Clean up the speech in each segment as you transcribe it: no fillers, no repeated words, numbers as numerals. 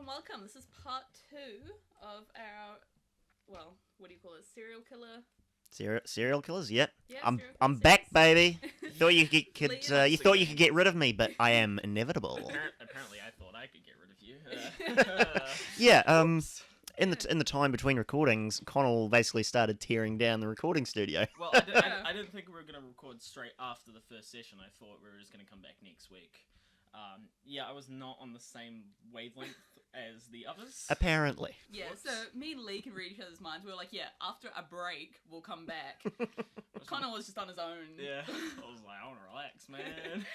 welcome. This is part 2 of our, well, what do you call it? Serial killer. Serial killers? Yep. Yeah, I'm serial killer back, series. baby. Thought you could Leave you us thought you again. could get rid of me, but I am inevitable. Apparently, I thought I could get rid of you. Yeah. In the time between recordings, CONALL basically started tearing down the recording studio. Well, I didn't think we were going to record straight after the first session. I thought we were just going to come back next week. Yeah, I was not on the same wavelength as the others. Apparently. Yeah, Whoops. so me and Lee can read each other's minds. We were like, yeah, after a break, we'll come back. Connor was just on his own. Yeah, I was like, I want to relax, man.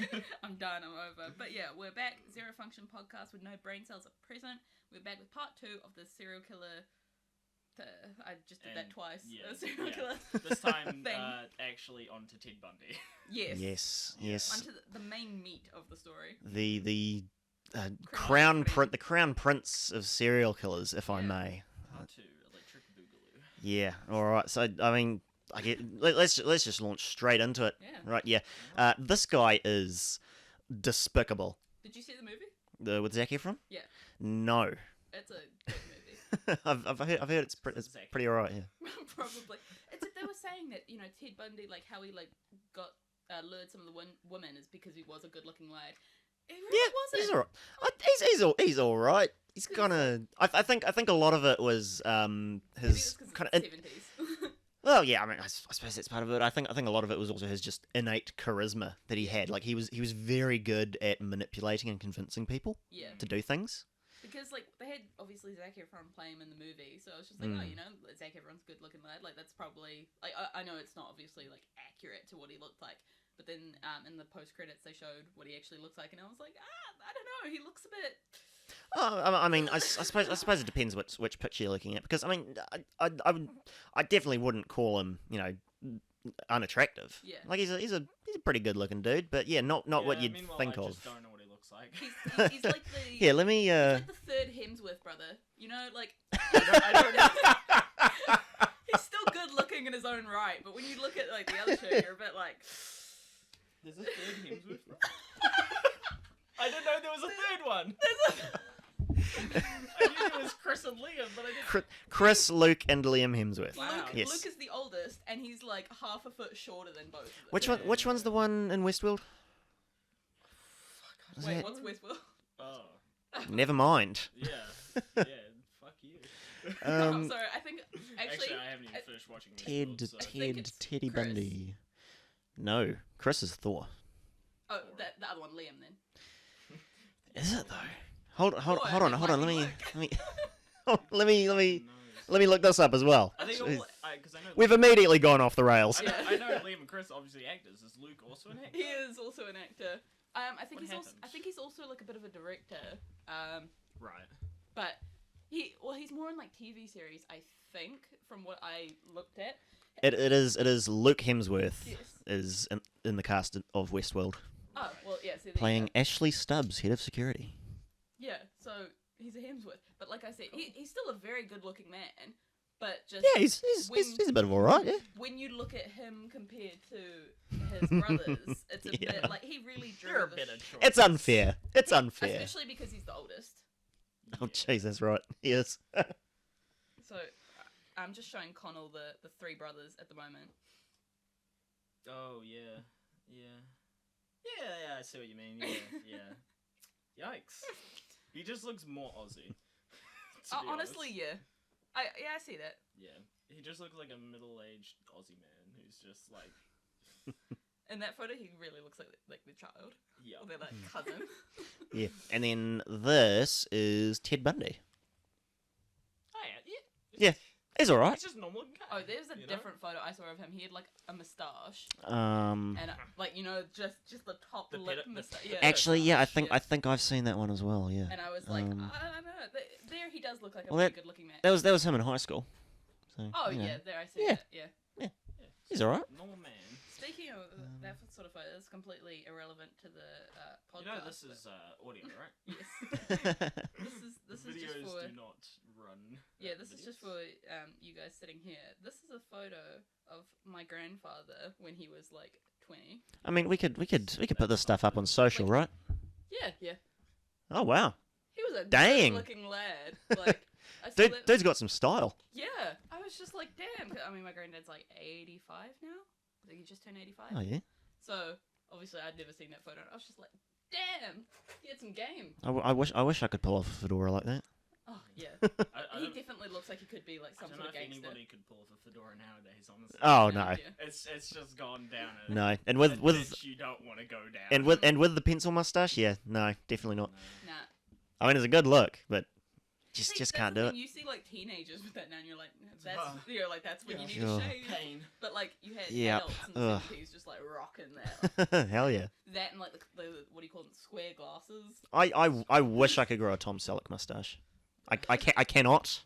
I'm done, I'm over. But yeah, we're back. ZeroFunction podcast with no brain cells at present. We're back with part 2 of the serial killer. I just did that twice. Yeah, The serial killer. This time, thing. Actually onto Ted Bundy. Yes. Yes. Onto the main meat of the story. The Chronologically. crown prince of serial killers, if I Yeah. may. Part 2, Electric Boogaloo. Yeah. All right. So I mean, let's just launch straight into it. Yeah. Right. Yeah. This guy is despicable. Did you see the movie? With Zac Efron? Yeah. No. It's a good movie. I've heard it's pretty alright. Yeah. Probably. They were saying that, Ted Bundy, like, how he, like, got lured some of the women is because he was a good-looking lad. He really wasn't. He's alright. He's alright. He's kinda... I think a lot of it was his kind of... 70s. Well, yeah, I mean, I suppose that's part of it. I think a lot of it was also his just innate charisma that he had. Like, he was very good at manipulating and convincing people Yeah. to do things. Because, like, they had, obviously, Zac Efron play him in the movie, so I was just like, Zac Efron's good-looking lad. Like, that's probably... Like, I know it's not obviously, like, accurate to what he looked like, but then in the post-credits they showed what he actually looks like, and I was like, I don't know, he looks a bit... I mean, I suppose it depends which picture you're looking at, because, I mean, I definitely wouldn't call him, unattractive. Yeah. Like, he's a pretty good-looking dude, but, yeah, not what you'd think I of. just don't know what he looks like. He's like the... Here, let me... He's like the third Hemsworth brother. Like... I don't know. He's still good-looking in his own right, but when you look at, like, the other two, you're a bit like... There's a third Hemsworth. I didn't know there was a third one. I knew there was Chris and Liam, but I didn't. Chris, Luke, and Liam Hemsworth. Wow. Yes. Luke is the oldest, and he's like half a foot shorter than both of them. Which one's the one in Westworld? Is Wait, that- what's Westworld? Oh. Never mind. Yeah. Fuck you. I'm sorry, I think... Actually, I haven't even finished watching Westworld, so... think it's Teddy Chris. Bundy. No, Chris is Thor. Oh, the other one, Liam, then. Is it though? Hold Oh, on. it Let might me be let me No. let me look this up as well. I think Jeez. because I know... We've immediately gone off the rails. I know Liam and Chris obviously actors. Is Luke also an actor? He is also an actor. I think What I think he's also like a bit of a director. Right. But he's more in like TV series, I think, from what I looked at. It is Luke Hemsworth Yes. is in the cast of Westworld, Oh, well, yeah. So there you playing go. Ashley Stubbs, head of security. Yeah, so he's a Hemsworth. But like I said, he's still a very good-looking man. But just Yeah, he's a bit of alright. Yeah. when you look at him compared to his brothers, it's a Yeah. bit like he really drew You're a the bit of choice. It's unfair. It's unfair. especially because he's the oldest. Oh jeez, that's right. He is. So I'm just showing Connell the three brothers at the moment. Oh, yeah. Yeah, I see what you mean. Yeah. Yikes. He just looks more Aussie. to be Honestly, honest. yeah. I see that. Yeah. He just looks like a middle-aged Aussie man who's just like... In that photo, he really looks like the child. Yeah. Or their like cousin. Yeah. And then this is Ted Bundy. Oh, yeah. Yeah. He's alright. He's just a normal looking guy. Oh, there's a you know? different photo I saw of him. He had like a moustache Um. and like just the top The lip pit- moustache. the- Yeah. Actually, yeah, I think Yeah. I've seen that one as well. Yeah. And I was like, Um, I don't know. There he does look like a well, very that- good-looking man. That was him in high school. So, Oh you know. yeah, there I see Yeah. that. Yeah. Yeah, He's alright. Normal man. Speaking of that sort of photo, it's completely irrelevant to the podcast. You know this is audio, right? Yes. This is Videos just for do not run. yeah. This is videos. just for you guys sitting here. This is a photo of my grandfather when he was like 20. I mean, we could put this stuff up on social, right? Yeah. Oh wow. He was was a Dang. good-looking lad. Like, I saw that. Dude's got some style. Yeah, I was just like, damn. I mean, my granddad's like 85 now. I think he just turned 85. Oh yeah. So obviously, I'd never seen that photo. And I was just like, damn, he had some game. I wish I could pull off a fedora like that. Oh yeah, I he don't, definitely looks like he could be like I some don't sort know of if gangster. anybody could pull off a fedora nowadays, honestly. Oh No no, idea. It's just gone down. no. And a with ditch you don't want to go down. and with the pencil mustache, yeah, no, definitely not. Nah. I mean, it's a good look, but See, just that's can't the do thing, it. You see like teenagers with that now, and you're like, that's that's when Yeah. you need Sure. to shave. Pain. But like you had Yep. adults in the Ugh. 70s just like rocking that. Hell yeah. That and like the what do you call them, square glasses. I wish I could grow a Tom Selleck mustache. I cannot.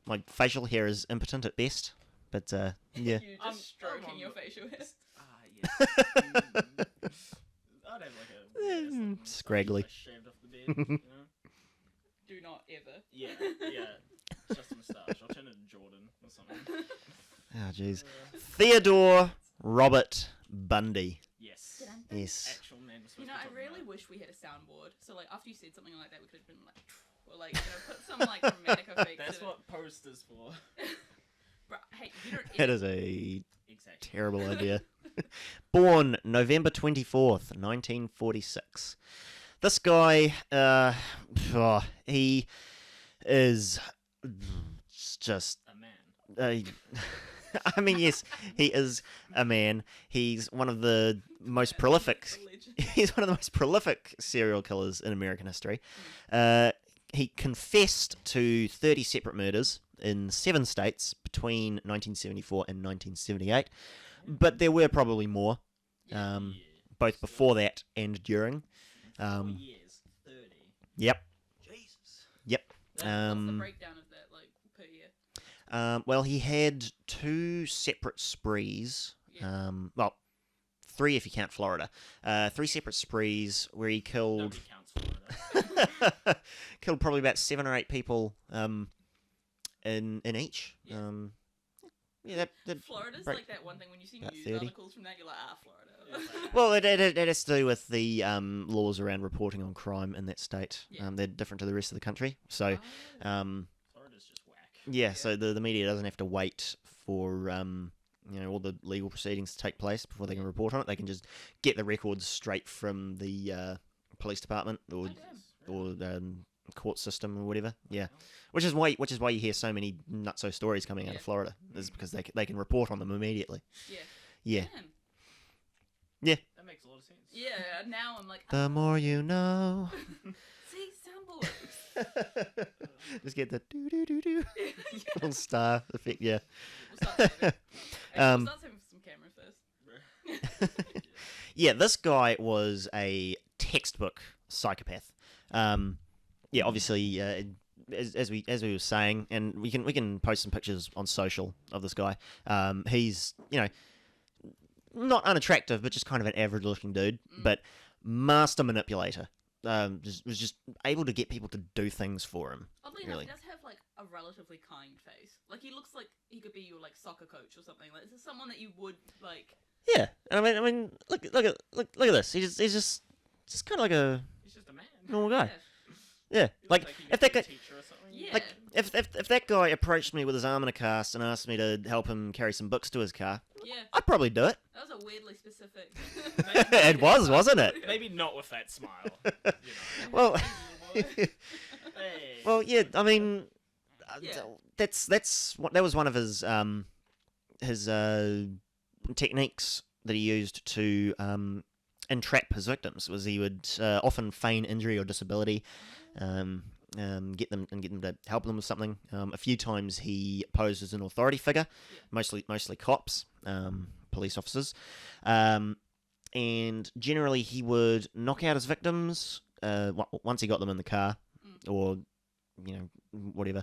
My facial hair is impotent at best. But yeah. You I'm just stroking on your the- facial hair. Yes. I'd have like a Scraggly. shaved off the bed. You know? Do not ever. Yeah. Just a moustache. I'll turn it into Jordan or something. Oh jeez. Theodore Robert Bundy. Yes. Yes. Actual name. You know, I really wish we had a soundboard. So like after you said something like that, we could have been like, or like put some like dramatic effects. That's in what post is for. Bro, hey, you don't. That is a Exactly. terrible idea. Born November 24th, 1946. This guy, he is just A man. I mean, yes, he is a man. He's one of the most prolific. The legend. He's one of the most prolific serial killers in American history. He confessed to 30 separate murders in 7 states between 1974 and 1978, but there were probably more, Yeah. both before that and during. 4 years. 30. Yep. Jesus. Yep. What's the breakdown of that like per year? Well, he had 2 separate sprees. Yeah. Well, 3 if you count Florida. 3 separate sprees where he killed Nobody counts Florida. killed probably about 7 or 8 people in each. Yeah. Yeah, that Florida's break- like that one thing when you see about news 30. articles from that, you're like, Florida. Well, it has to do with the laws around reporting on crime in that state. Yeah. They're different to the rest of the country. So, Oh. Florida's just whack. yeah, so the media doesn't have to wait for all the legal proceedings to take place before they can report on it. They can just get the records straight from the police department or Oh, damn. court system or whatever. Yeah, which is why you hear so many nutso stories coming out of Yeah. Florida is because they can report on them immediately. Yeah. Yeah. Damn. That makes a lot of sense. Yeah, now I'm like, The more you know. see, soundboard. Just get the do do do do little star effect. Yeah. We'll start saving. Um, We'll start saving some camera first. Yeah, this guy was a textbook psychopath. Yeah, obviously, as we were saying, and we can post some pictures on social of this guy. He's not unattractive, but just kind of an average-looking dude, but master manipulator. Was just able to get people to do things for him. Oddly Really. enough, he does have like a relatively kind face. Like he looks like he could be your like soccer coach or something. Like this is someone that you would like. Yeah, and I mean, look at this. He's just kind of like a He's just a man. normal guy. Yeah. Yeah, He like looks he if could that be a guy. teacher or something. Yeah. Like, if that guy approached me with his arm in a cast and asked me to help him carry some books to his car, Yeah. I'd probably do it. That was a weirdly specific. It was, wasn't it? Maybe not with that smile. You know. Well, Hey. well, yeah. I mean, Yeah. that was one of his techniques that he used to entrap his victims. Was he would often feign injury or disability, get them to help them with something. A few times he posed as an authority figure, mostly cops, police officers, and generally he would knock out his victims once he got them in the car, or whatever.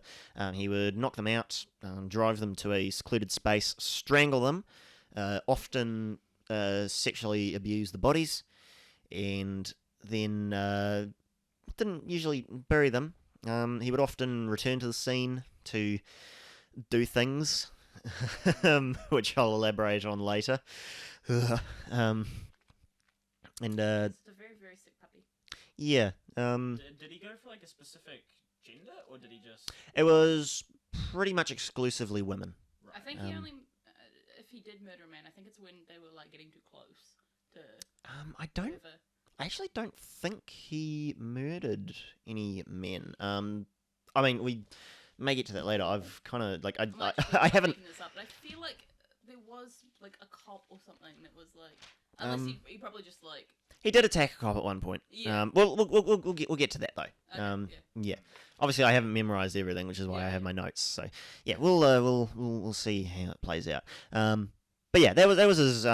He would knock them out, drive them to a secluded space, strangle them, often sexually abuse the bodies, and then didn't usually bury them. He would often return to the scene to do things, which I'll elaborate on later. And It's a very, very sick puppy. yeah, Did he go for like a specific gender, or did he just? It was pretty much exclusively women. Right. I think he only, if he did murder a man, I think it's when they were like getting too close to. Whoever. I actually don't think he murdered any men. I mean, we may get to that later. I've kind of like I haven't. Making this up, but I feel like there was like a cop or something that was like, unless he probably just like. He did attack a cop at one point. Yeah. We'll get to that though. Okay, yeah. Obviously, I haven't memorized everything, which is why I have my notes. So yeah, we'll see how it plays out. But yeah, that was his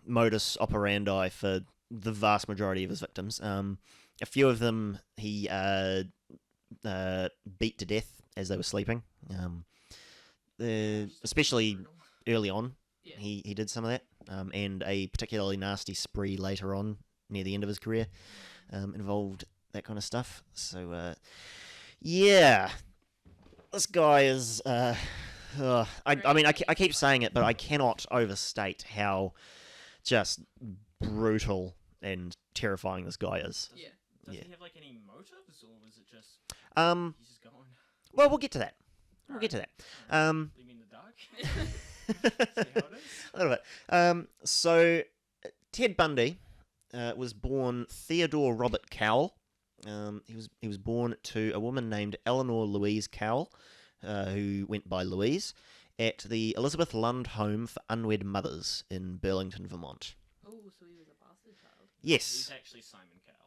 modus operandi for the vast majority of his victims. A few of them he beat to death as they were sleeping. Especially early on, he did some of that, and a particularly nasty spree later on near the end of his career involved that kind of stuff. So yeah, this guy is. I mean, I keep saying it, but I cannot overstate how just brutal and terrifying this guy is. Yeah. Does he have like any motives, or was it just he's just going? Well, we'll get to that. We'll get to that. Leave me in the dark. See how it is. A little bit. So Ted Bundy was born Theodore Robert Cowell. He was born to a woman named Eleanor Louise Cowell, who went by Louise, at the Elizabeth Lund Home for Unwed Mothers in Burlington, Vermont. Oh, so he was a bastard child. Yes. He's actually Simon Cowell.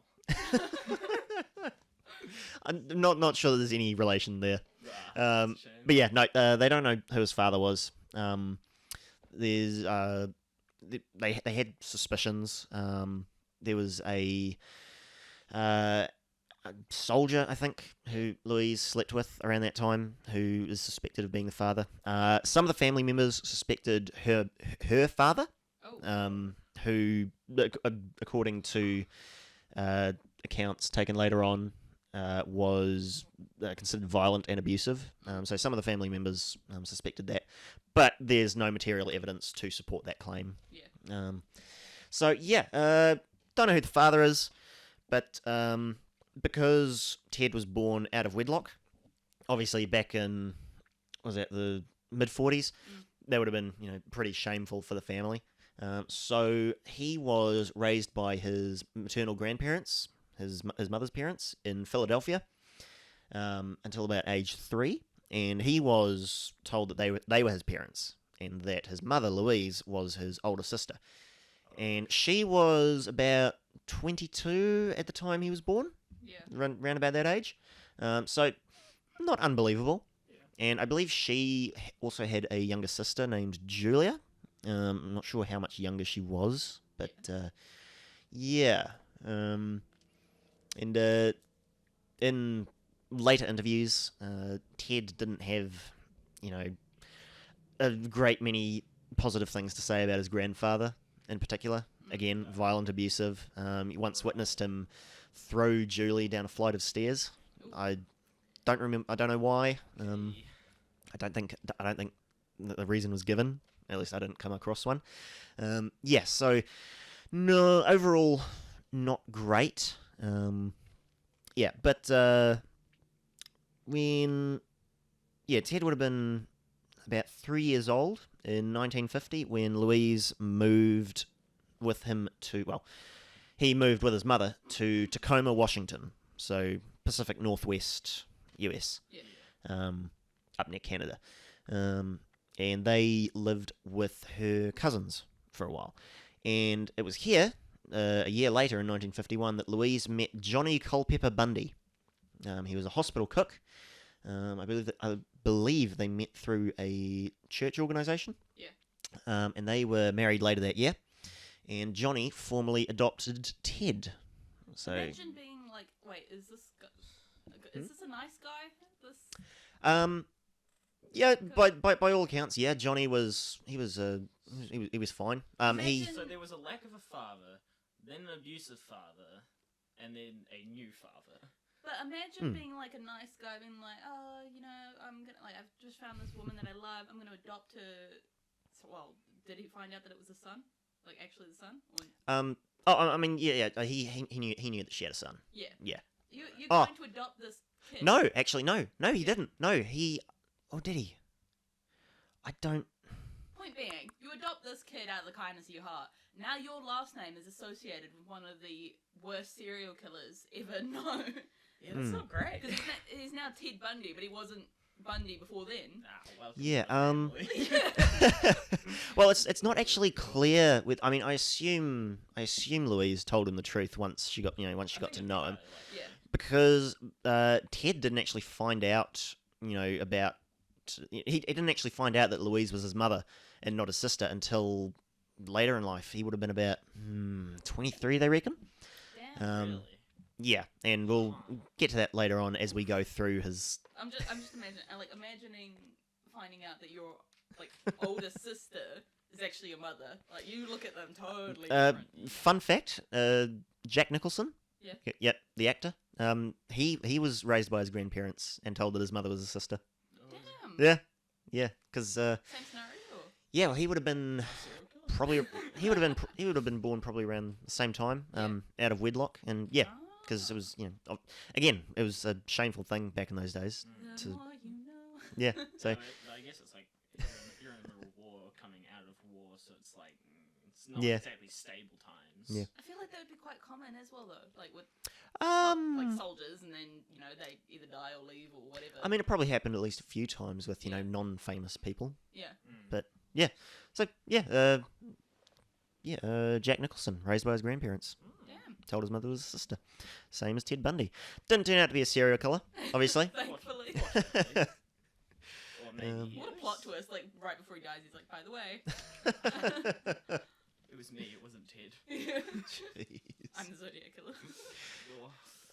I'm not sure that there's any relation there. That's a shame. But yeah, no, they don't know who his father was. There's they had suspicions. There was a soldier, I think, who Louise slept with around that time, who is suspected of being the father. Some of the family members suspected her father, who, according to accounts taken later on, was considered violent and abusive. So some of the family members suspected that, but there's no material evidence to support that claim. Yeah. So yeah, don't know who the father is, but because Ted was born out of wedlock, obviously back in, was that the mid-40s, that would have been pretty shameful for the family. So he was raised by his maternal grandparents, his mother's parents, in Philadelphia, until about age 3, and he was told that they were his parents, and that his mother Louise was his older sister, and she was about 22 at the time he was born. Yeah. Round about that age. So not unbelievable. Yeah. And I believe she also had a younger sister named Julia. I'm not sure how much younger she was, but yeah. And in later interviews, Ted didn't have, a great many positive things to say about his grandfather in particular. Again, violent, abusive. He once witnessed him throw Julie down a flight of stairs. I don't remember. I don't know why. I don't think that the reason was given. At least I didn't come across one. Yeah. So no, overall, not great. Yeah, but Ted would have been about 3 years old in 1950 when Louise moved with him he moved with his mother to Tacoma, Washington, so Pacific Northwest, US, up near Canada, and they lived with her cousins for a while, and it was here, a year later in 1951, that Louise met Johnny Culpepper Bundy. He was a hospital cook. I believe they met through a church organisation. Yeah. And they were married later that year. And Johnny formally adopted Ted. So imagine being like, wait, is this a nice guy? Yeah, by all accounts, yeah, Johnny was he was fine. So there was a lack of a father, then an abusive father, and then a new father. But imagine being like a nice guy, being like, I've just found this woman that I love. I'm gonna adopt her. So, well, did he find out that it was a son? Like actually the son? Or... I mean, yeah. He knew that she had a son. Yeah. Yeah. You're Oh. going to adopt this kid. No, actually, no, he didn't. No, he. Oh, did he? I don't. Point being, you adopt this kid out of the kindness of your heart. Now your last name is associated with one of the worst serial killers ever known. Yeah, that's not great. Because he's now Ted Bundy, but he wasn't Bundy before then. Welcome Yeah, to the family. Well, it's not actually clear. I mean, I assume Louise told him the truth once she got to know him, Yeah. because Ted didn't actually find out, about. He didn't actually find out that Louise was his mother and not his sister until later in life. He would have been about 23, they reckon. Damn. Really? Yeah, and we'll get to that later on as we go through his. I'm just imagining finding out that your older sister is actually your mother. Like you look at them totally different. Fun fact: Jack Nicholson. Yeah. Yep, the actor. He was raised by his grandparents and told that his mother was his sister. Damn. Yeah, because Same scenario. Or? yeah, well, he would have been born probably around the same time, out of wedlock, and yeah, because it was again it was a shameful thing back in those days. The more you know. Yeah, so I guess it's like you're in the middle of war, coming out of war, so it's like it's not Yeah. exactly stable times. Yeah. I feel like that would be quite common as well, though. Like with um, soldiers, and then they either die or leave or whatever. I mean, it probably happened at least a few times with Yeah. non-famous people. yeah. But so Jack Nicholson, raised by his grandparents, Damn. told his mother was his sister, same as Ted Bundy. Didn't turn out to be a serial killer, obviously. Thankfully. Or maybe he What a is. plot twist! Like right before he dies, he's like, "By the way, It was me. It wasn't Ted. Jeez. I'm the Zodiac killer." Oh.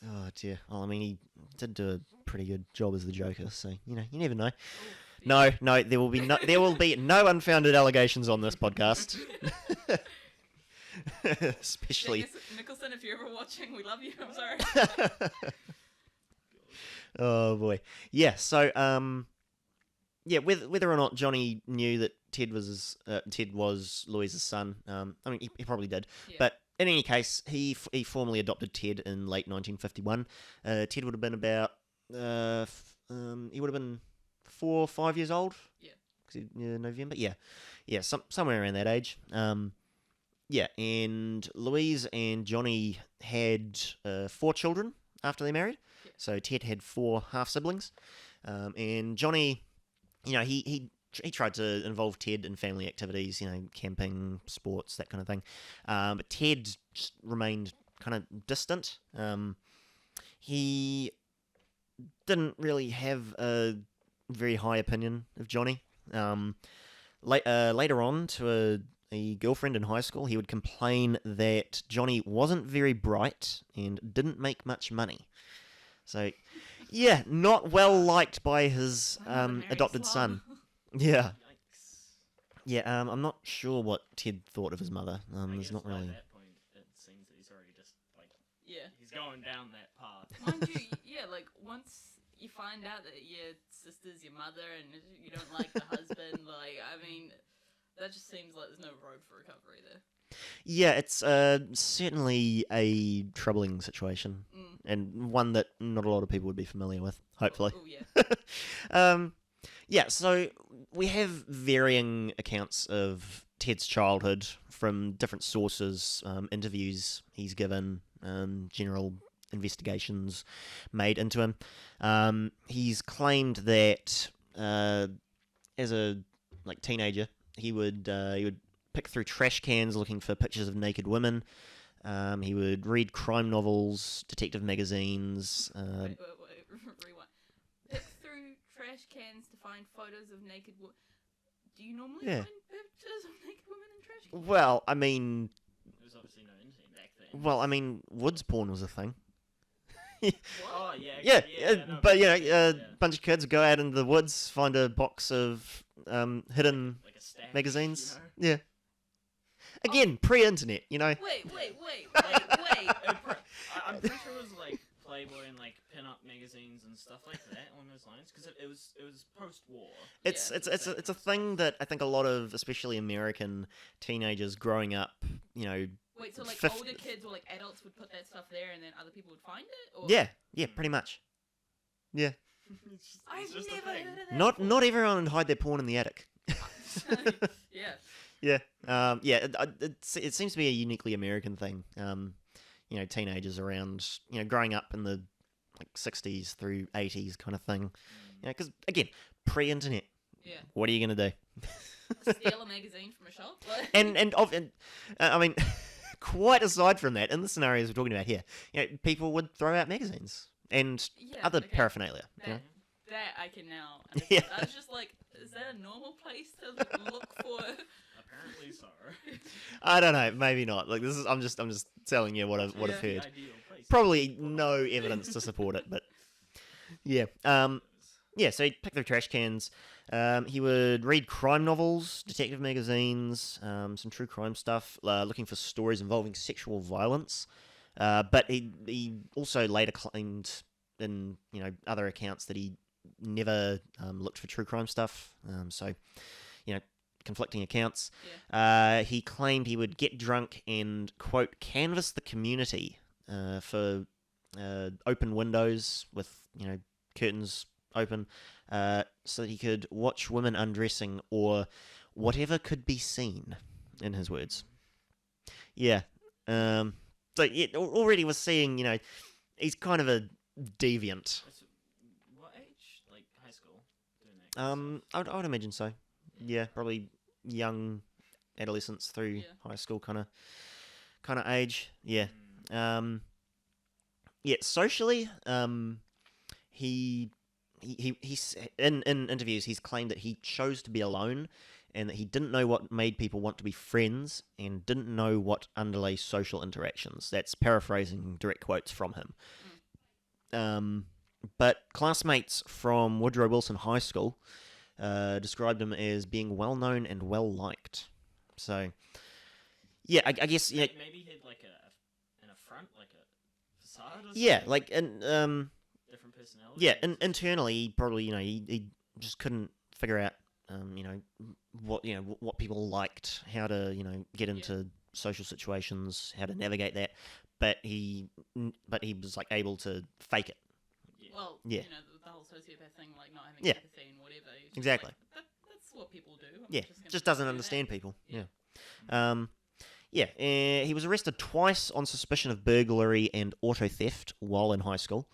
Oh dear. Well, I mean, he did do a pretty good job as the Joker, so you never know. No, there will be no unfounded allegations on this podcast. Especially. Nicholson, if you're ever watching, we love you. I'm sorry. Oh boy. Yeah. So whether or not Johnny knew that Ted was Louise's son, I mean he probably did. Yeah. But in any case, he formally adopted Ted in late 1951. Ted would have been about he would have been 4 or 5 years old. Yeah. November. Yeah. Somewhere around that age. Yeah, and Louise and Johnny had 4 children after they married. Yeah. So Ted had 4 half siblings, and Johnny, he tried to involve Ted in family activities, camping, sports, that kind of thing. But Ted just remained kind of distant. He didn't really have a very high opinion of Johnny. Later on, to a girlfriend in high school, he would complain that Johnny wasn't very bright and didn't make much money. So, yeah, not well liked by his adopted son. Yeah. Yikes. Yeah, I'm not sure what Ted thought of his mother. I There's guess not by really. that point, it seems that he's already just Yeah. he's going down that path. Mind you, yeah, like once you find out that your sister's your mother and you don't like the husband, I mean, that just seems like there's no road for recovery there. Yeah, it's certainly a troubling situation, and one that not a lot of people would be familiar with, hopefully. Oh, yeah. Yeah, so we have varying accounts of Ted's childhood from different sources, interviews he's given, general investigations made into him. He's claimed that as a teenager, he would pick through trash cans looking for pictures of naked women. He would read crime novels, detective magazines. Wait, rewind. Pick through trash cans to find photos of naked women. Do you normally Yeah. find pictures of naked women in trash cans? Well, I mean, There's obviously no internet back then. woods porn was a thing. Oh yeah. Yeah, actually, no, but yeah. bunch of kids go out into the woods, find a box of hidden Like a stash, magazines. you know? Yeah. Again, pre-internet, Wait. I'm pretty sure it was like Playboy and like pin-up magazines and stuff like that along those lines, because it was post-war. It's Yeah. it's a thing that I think a lot of, especially American teenagers growing up, Wait, Wait, so like Fif- older kids or like adults would put that stuff there, and then other people would find it? Or... Yeah, pretty much. Yeah. I've It's just a never thing. heard of that. Not before. everyone would hide their porn in the attic. Yeah. Yeah. It seems to be a uniquely American thing. Teenagers around, growing up in the like 60s through 80s kind of thing. Because again, pre-internet. Yeah. What are you gonna do? Steal a magazine from a shop? I mean, quite aside from that, in the scenarios we're talking about here, people would throw out magazines and other okay. paraphernalia. That I can now understand. Yeah. I was just like, is that a normal place to look for? Apparently so. I don't know, maybe not. Like this is, I'm just telling you what I've The heard. ideal place. Probably no evidence to support it, but yeah. So he'd pick through trash cans. He would read crime novels, detective magazines, some true crime stuff, looking for stories involving sexual violence. But he also later claimed in other accounts that he never looked for true crime stuff. So conflicting accounts. Yeah. He claimed he would get drunk and, quote, canvass the community for open windows with curtains open, so that he could watch women undressing or whatever could be seen, in his words. Yeah. So already was seeing, he's kind of a deviant. What age? Like high school? Doing that kind of stuff? I would imagine so. Yeah, probably young adolescence through high school kind of age. Yeah. Socially, he's in interviews he's claimed that he chose to be alone and that he didn't know what made people want to be friends and didn't know what underlay social interactions. That's paraphrasing direct quotes from him. But classmates from Woodrow Wilson High School described him as being well known and well liked. So, yeah, I guess Maybe he had like an affront, like a facade. Or something? Yeah, like Different personalities. Yeah, internally, he probably he just couldn't figure out what people liked, how to get into social situations, how to navigate that. But he was like able to fake it. Well, Yeah. The whole sociopath thing, like not having Yeah. empathy and whatever. He's just Exactly. Like, that's what people do. I'm Yeah, just, just gonna doesn't do understand that. people. Yeah. He was arrested twice on suspicion of burglary and auto theft while in high school.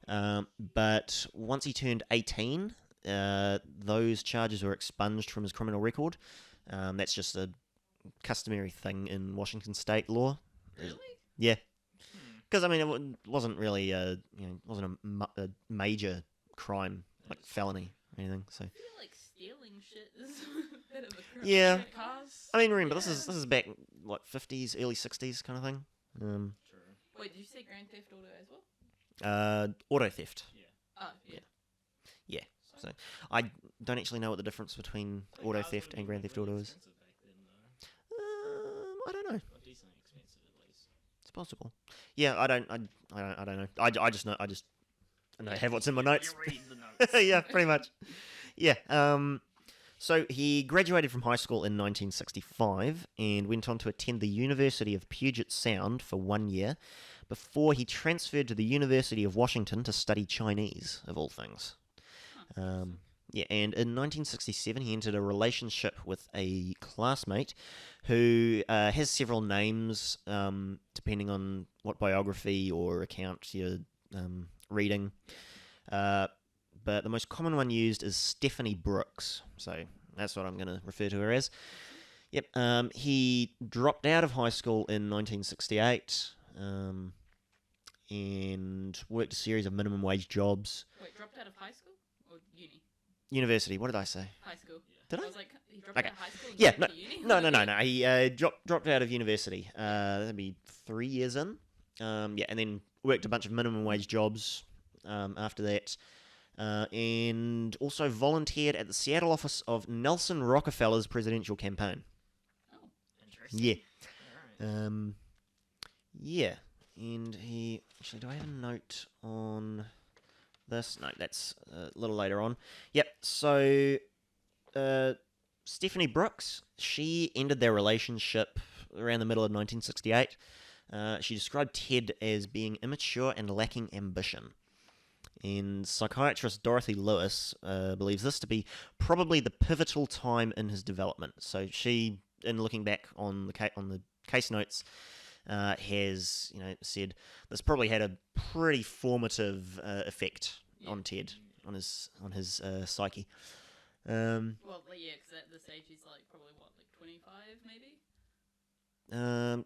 But once he turned 18, those charges were expunged from his criminal record. That's just a customary thing in Washington state law. Really? Yeah. Because, it wasn't really, wasn't a major crime, like felony or anything, so... I feel like stealing shit is a bit of a crime. Yeah. Cars. Remember, this is back, 50s, early 60s kind of thing. True. Wait, did you say Grand Theft Auto as well? Auto theft. Yeah. Oh, yeah. Yeah. So, I don't actually know what the difference between auto theft and Grand Theft Auto is. Back then, though. I don't know. Or decently expensive, at least. It's possible. Yeah, I don't know. I just know. I have what's in my notes. You read the notes. Yeah, pretty much. Yeah. So he graduated from high school in 1965 and went on to attend the University of Puget Sound for 1 year before he transferred to the University of Washington to study Chinese, of all things. And in 1967 he entered a relationship with a classmate who has several names depending on what biography or account you're reading. But the most common one used is Stephanie Brooks, so that's what I'm going to refer to her as. Yep. He dropped out of high school in 1968 and worked a series of minimum wage jobs. Wait, dropped out of high school or uni? University. What did I say? High school. Did I? was like, he dropped Okay. out of high school and Yeah. went to uni? No. He dropped out of university. That'd be 3 years in. And then worked a bunch of minimum wage jobs after that. And also volunteered at the Seattle office of Nelson Rockefeller's presidential campaign. Oh. Interesting. Yeah. Alright. Yeah. And he... Actually, do I have a note on this? No, that's a little later on. Yep, so... Stephanie Brooks, she ended their relationship around the middle of 1968. She described Ted as being immature and lacking ambition. And psychiatrist Dorothy Lewis believes this to be probably the pivotal time in his development. So she, in looking back on the case notes, has said this probably had a pretty formative effect on Ted, on his psyche. Well, yeah, because at this age he's like probably what, like 25 maybe.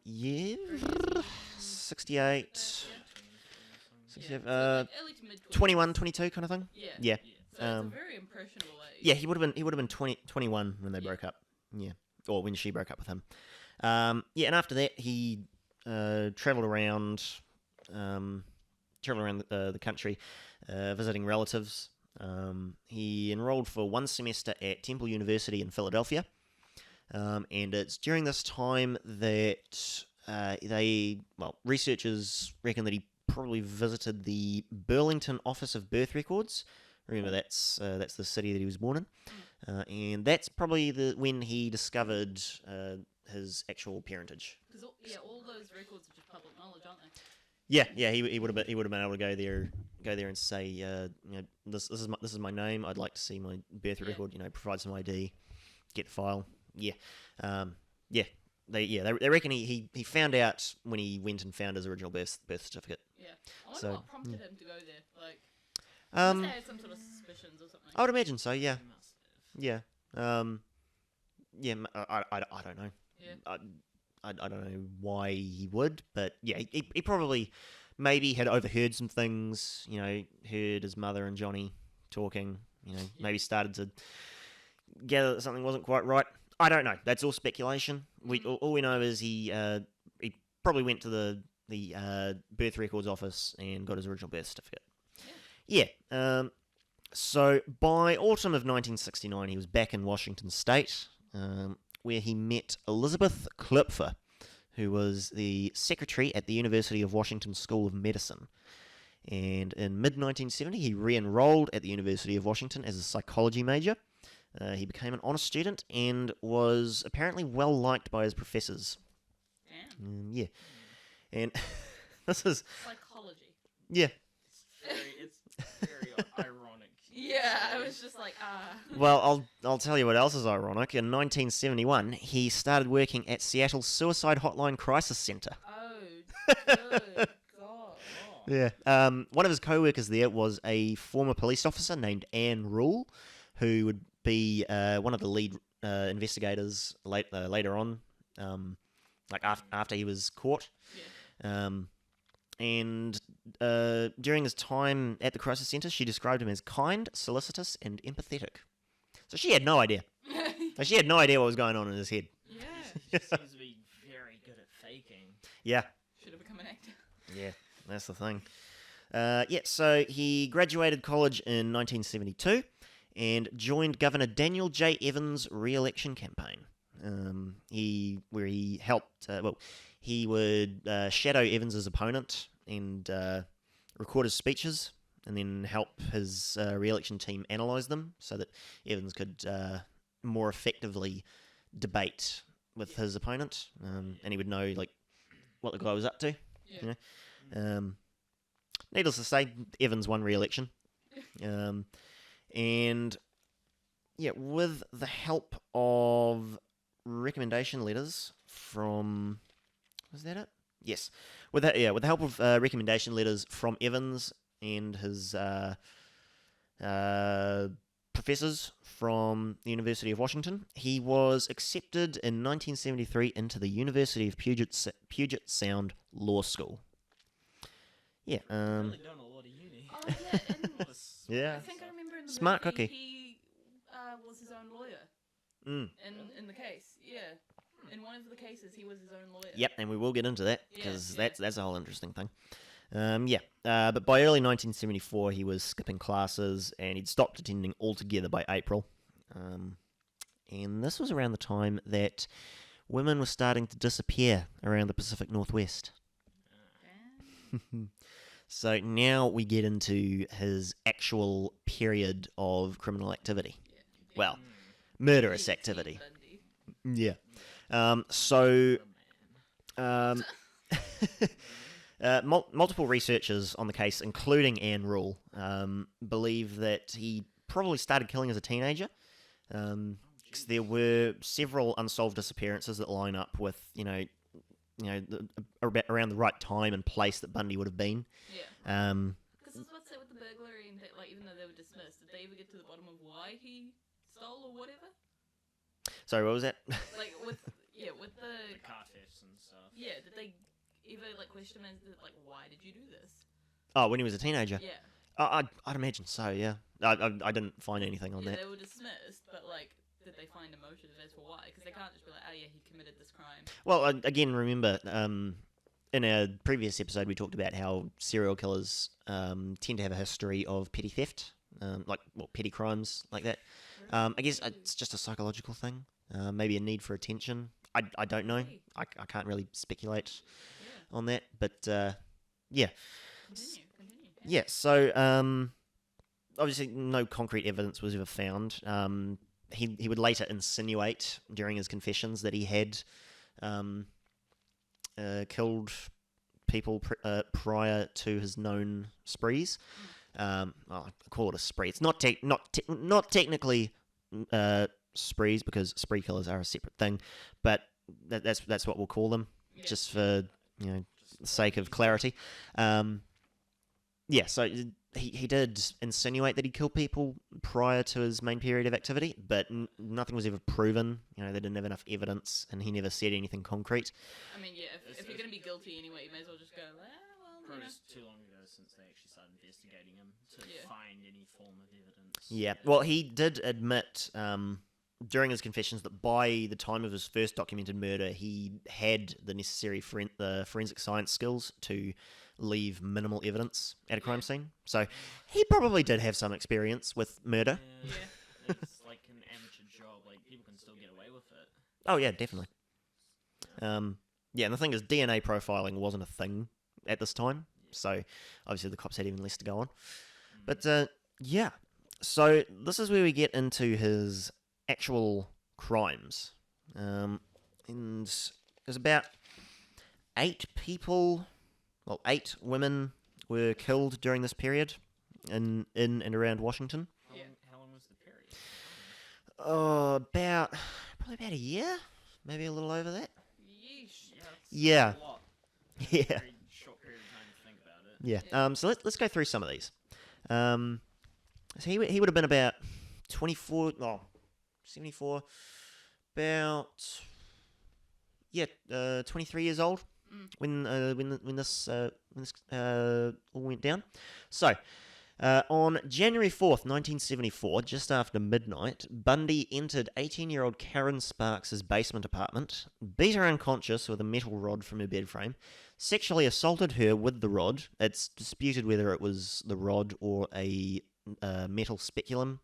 Yeah, 68. Yeah. So early to mid 21, 22 kind of thing. Yeah. Yeah. So it's a very impressionable age. Yeah, he would have been 21 when they broke up. Yeah, or when she broke up with him. Yeah, and after that he travelled around the country, visiting relatives. He enrolled for one semester at Temple University in Philadelphia, and it's during this time that researchers reckon that he probably visited the Burlington Office of Birth Records. Remember, that's the city that he was born in, and that's probably when he discovered his actual parentage. Because all those records are just public knowledge, aren't they? Yeah, he would have been able to go there and say, this is my name. I'd like to see my birth record. Provide some ID, get the file. Yeah, They reckon he found out when he went and found his original birth certificate. Yeah, I wonder what prompted him to go there. Like, Um, must have had some sort of suspicions or something. I would imagine so. Yeah, He must have. yeah. I don't know. Yeah. I don't know why he would, but yeah, he probably maybe had overheard some things. Heard his mother and Johnny talking. Maybe started to gather that something wasn't quite right. I don't know. That's all speculation. All we know is he probably went to the birth records office and got his original birth certificate. Yeah. So by autumn of 1969, he was back in Washington State, where he met Elizabeth Klipfer, who was the secretary at the University of Washington School of Medicine. And in mid-1970, he re-enrolled at the University of Washington as a psychology major. He became an honor student and was apparently well-liked by his professors. Damn. Yeah. And this is... Psychology. Yeah. It's very ironic. Yeah, I was just like, Well, I'll tell you what else is ironic. In 1971, he started working at Seattle's Suicide Hotline Crisis Center. Oh, good God. Yeah. One of his co-workers there was a former police officer named Ann Boone, who would be one of the lead investigators later on, after he was caught. Yeah. And during his time at the crisis center, she described him as kind, solicitous, and empathetic. So she had no idea. She had no idea what was going on in his head. Yeah. He seems to be very good at faking. Yeah. Should have become an actor. Yeah, that's the thing. So he graduated college in 1972 and joined Governor Daniel J. Evans' re-election campaign. He helped. He would shadow Evans' opponent and record his speeches, and then help his re-election team analyse them so that Evans could more effectively debate with his opponent, and he would know what the guy was up to. Yeah. Needless to say, Evans won re-election, and with the help of recommendation letters from... Was that it? Yes. With the help of recommendation letters from Evans and his professors from the University of Washington, he was accepted in 1973 into the University of Puget Sound Law School. Yeah. Really done a lot of uni. Oh, yeah. And Yeah. I think I remember in the Smart movie, cookie. he was his own lawyer Mm. in the case. Yeah. In one of the cases, he was his own lawyer. Yep, and we will get into that because Yeah. that's a whole interesting thing. But by early 1974, he was skipping classes and he'd stopped attending altogether by April. And this was around the time that women were starting to disappear around the Pacific Northwest. Damn. So now we get into his actual period of criminal activity. Yeah. Well, murderous Big activity. Bundy. Yeah. So Multiple researchers on the case, including Ann Rule, believe that he probably started killing as a teenager. 'Cause there were several unsolved disappearances that line up with, around the right time and place that Bundy would have been. Yeah. Because what's that with the burglary and that, like, even though they were dismissed, did they ever get to the bottom of why he stole or whatever? Sorry, what was that? Like with the car thefts and stuff. Yeah, did they ever like question him as like, why did you do this? Oh, when he was a teenager. Yeah. I'd imagine so. Yeah. I didn't find anything on that. They were dismissed, but like, did they find a motive as for why? Because they can't just be like, oh yeah, he committed this crime. Well, again, remember, in our previous episode, we talked about how serial killers tend to have a history of petty theft, petty crimes like that. I guess it's just a psychological thing. Maybe a need for attention. I don't know. I can't really speculate on that. But yeah. Continue. Yeah. So obviously, no concrete evidence was ever found. He would later insinuate during his confessions that he had killed people prior to his known sprees. I call it a spree. It's not technically sprees, because spree killers are a separate thing, but that's what we'll call them, just for the sake of clarity. So he did insinuate that he killed people prior to his main period of activity, but nothing was ever proven. They didn't have enough evidence, and he never said anything concrete. I mean, yeah, if you're going to be guilty anyway, you may as well just go, Probably too long ago since they actually started investigating him to find any form of evidence. Yeah, well, he did admit during his confessions that by the time of his first documented murder, he had the necessary forensic science skills to leave minimal evidence at a crime scene. So he probably did have some experience with murder. Yeah. It's like an amateur job. Like, people can still get away with it. Oh, yeah, definitely. And the thing is, DNA profiling wasn't a thing at this time. So obviously the cops had even less to go on. But so this is where we get into his actual crimes. And there's about 8 women were killed during this period in and around Washington. How long was the period? Probably about a year, maybe a little over that. yeesh. Yeah. A lot. Yeah. Very short period of time to think about it. Yeah. So let's go through some of these. So he would have been about 24. 74. About 23 years old when this all went down. So on January 4th, 1974, just after midnight, Bundy entered 18-year-old Karen Sparks' basement apartment, beat her unconscious with a metal rod from her bed frame, sexually assaulted her with the rod. It's disputed whether it was the rod or a metal speculum.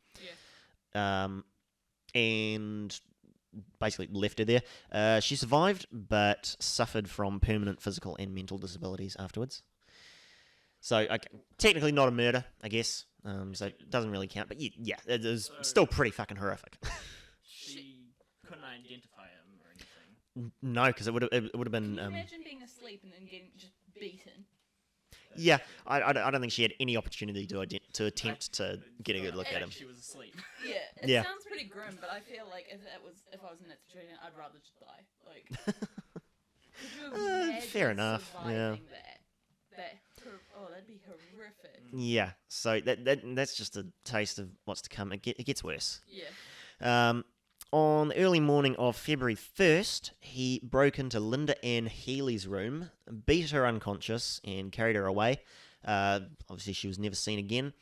And basically left her there. She survived, but suffered from permanent physical and mental disabilities afterwards. So, technically not a murder, I guess. So it doesn't really count. But yeah, it is still pretty fucking horrific. She couldn't identify him or anything. No, because it would have been. Can you imagine being asleep and then getting just beaten? Yeah, I don't think she had any opportunity to attempt to get a good look at him. She was asleep. Yeah, it sounds pretty grim, but I feel like if I was in that situation, I'd rather just die. Like, could you imagine fair enough. Yeah. That'd be horrific. Yeah, so that's just a taste of what's to come. It gets worse. Yeah. On the early morning of February 1st, he broke into Linda Ann Healy's room, beat her unconscious, and carried her away. Obviously, she was never seen again.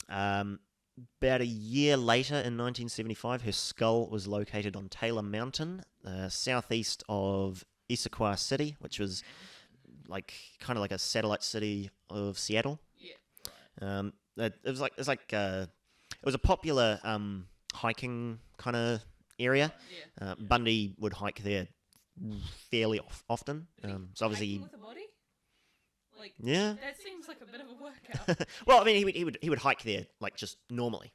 About a year later, in 1975, her skull was located on Taylor Mountain, southeast of Issaquah City, which was kind of like a satellite city of Seattle. Yeah. It was a popular hiking kind of area. Yeah. Bundy would hike there fairly often. So obviously, Hiking with a body? Like, yeah. That seems like a bit of a workout. Well, I mean, he would hike there like just normally,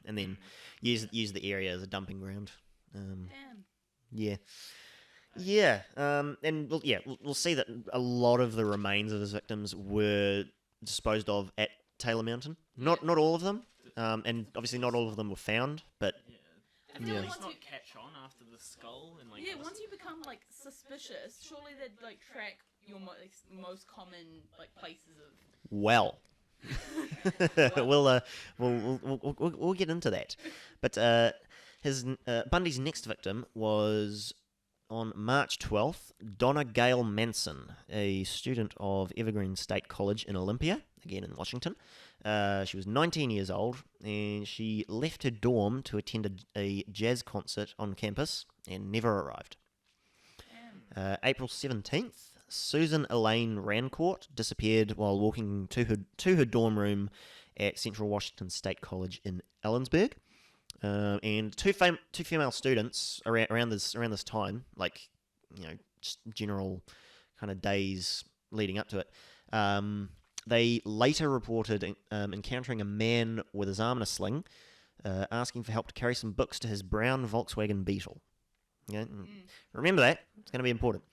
and then use the area as a dumping ground. Damn. Yeah. Yeah, and we'll see that a lot of the remains of his victims were disposed of at Taylor Mountain. Not all of them, and obviously not all of them were found, but Yeah. I Did feel they like just once not you, catch on after the skull and like? yeah, once you become like suspicious, surely they'd like track your most common like places of. well. We'll get into that, but Bundy's next victim was on March 12th, Donna Gail Manson, a student of Evergreen State College in Olympia, again in Washington. She was 19 years old, and she left her dorm to attend a jazz concert on campus and never arrived. April 17th, Susan Elaine Rancourt disappeared while walking to her dorm room at Central Washington State College in Ellensburg. And two female students around this time, like, just general kind of days leading up to it, they later reported encountering a man with his arm in a sling, asking for help to carry some books to his brown Volkswagen Beetle. Yeah, remember that; it's going to be important.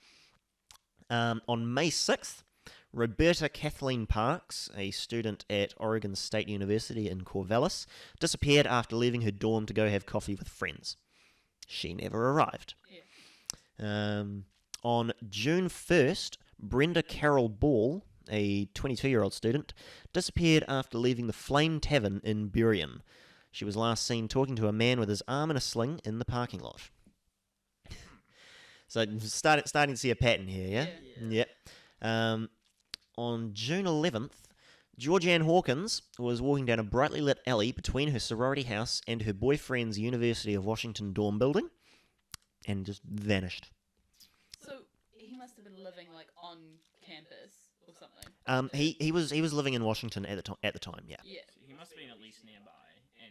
On May 6th, Roberta Kathleen Parks, a student at Oregon State University in Corvallis, disappeared after leaving her dorm to go have coffee with friends. She never arrived. Yeah. On June 1st, Brenda Carol Ball, a 22-year-old student, disappeared after leaving the Flame Tavern in Burien. She was last seen talking to a man with his arm in a sling in the parking lot. So starting to see a pattern here, yeah? Yep. On June 11th, Georgianne Hawkins was walking down a brightly lit alley between her sorority house and her boyfriend's University of Washington dorm building, and just vanished. So he must have been living like on campus or something. He was living in Washington at the time, yeah. Yeah. So he must have been at least nearby.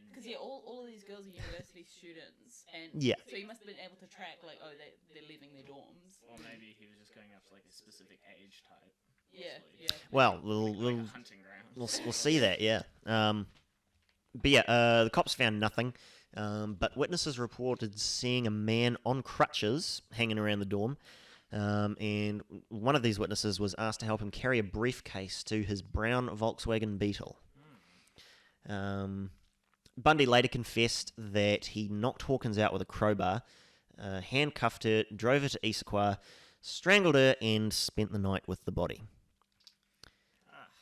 Because all of these girls are university students, and Yeah. so he must have been able to track like, oh, they're leaving their dorms. Or maybe he was just going after like a specific age type. Yeah, honestly. yeah. Well, Like we'll a hunting ground. we'll see that, yeah. But yeah, the cops found nothing, but witnesses reported seeing a man on crutches hanging around the dorm, and one of these witnesses was asked to help him carry a briefcase to his brown Volkswagen Beetle. Bundy later confessed that he knocked Hawkins out with a crowbar, handcuffed her, drove her to Issaquah, strangled her, and spent the night with the body.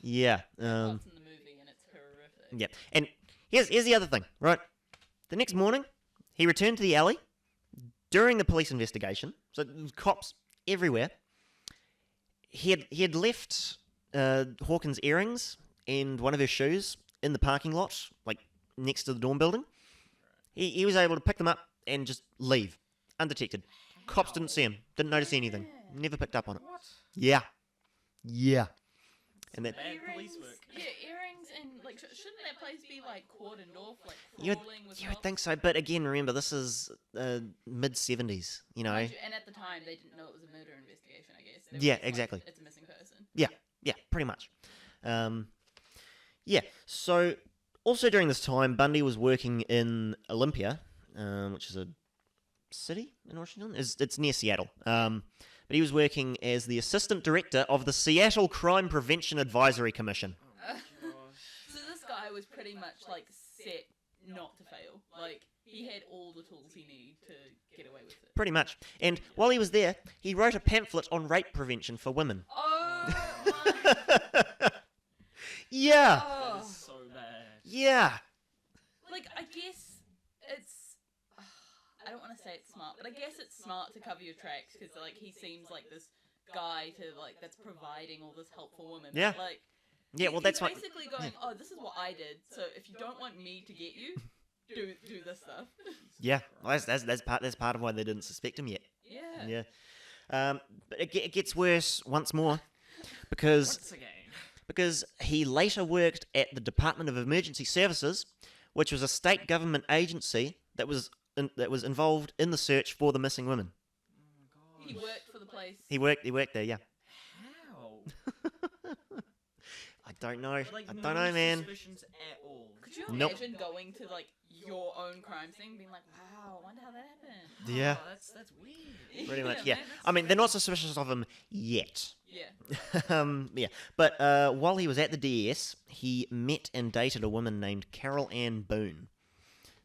Yeah. It's in the movie, and it's horrific. Yeah. And here's the other thing, right? The next morning, he returned to the alley during the police investigation. So there's cops everywhere. He had left Hawkins' earrings and one of her shoes in the parking lot, like next to the dorm building. He was able to pick them up and just leave, undetected. Cops didn't see him, didn't notice anything, never picked up on it. What? Yeah. And that Bad police work. Yeah, earrings and like shouldn't that place be like cordoned off, like you crawling with would cops? think so, but again, remember this is mid-70s, you know. And at the time, they didn't know it was a murder investigation. I guess. They were Yeah, just like, exactly. it's a missing person. Yeah, pretty much. Yeah, so also during this time, Bundy was working in Olympia, which is a city in Washington. It's near Seattle. But he was working as the assistant director of the Seattle Crime Prevention Advisory Commission. So this guy was pretty much like set not to fail. Like he had all the tools he needed to get away with it. Pretty much. And while he was there, he wrote a pamphlet on rape prevention for women. Oh my! Yeah. Oh. That is so bad. Yeah. Like I guess it's. I don't want to say it's smart, but I guess it's smart to cover your tracks because like he seems like this guy to like that's providing all this help for women. Yeah. But, like. Yeah, well, that's he's what... basically going, oh, this is what I did, so if you don't want me to get you, do this stuff. Yeah, well, that's part of why they didn't suspect him yet. Yeah. Yeah. But it gets worse once more because Once again. because he later worked at the Department of Emergency Services, which was a state government agency that was involved in the search for the missing women. Oh my He gosh. worked for the place. He worked there, yeah. How? I don't know. Like, I no don't know, man. suspicions at all. Could you Nope. imagine going to like your own crime scene, being like, wow, I wonder how that happened. Yeah. Oh, that's weird. Pretty much, man, yeah. that's I mean, they're crazy. not suspicious of him yet. Yeah. Yeah. But while he was at the DES, he met and dated a woman named Carol Ann Boone.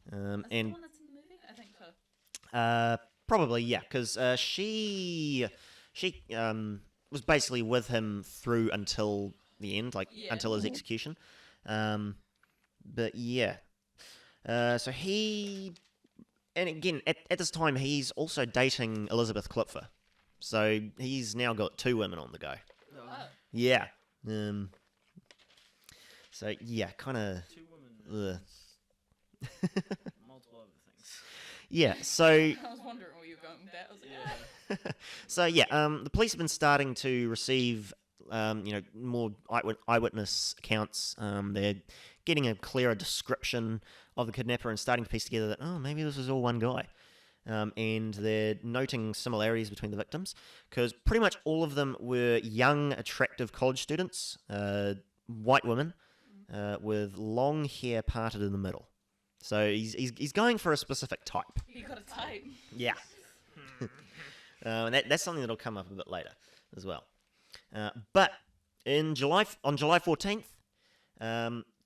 Is that the And one that's in the movie? I think so. probably, yeah, because she was basically with him through until the end, like Yeah. until his execution. But yeah, so he, and again at this time he's also dating Elizabeth Clifford, so he's now got 2 women on the go. Oh. Yeah. So yeah, kind of. 2 women. Multiple other things. Yeah. So. I was wondering where you were going with that. I was like, Yeah. So yeah, the police have been starting to receive, more eyewitness accounts. They're getting a clearer description of the kidnapper and starting to piece together that maybe this was all one guy. And they're noting similarities between the victims because pretty much all of them were young, attractive college students, white women, with long hair parted in the middle. So he's going for a specific type. you got a type. Yeah. And that's something that'll come up a bit later as well. But on July 14th,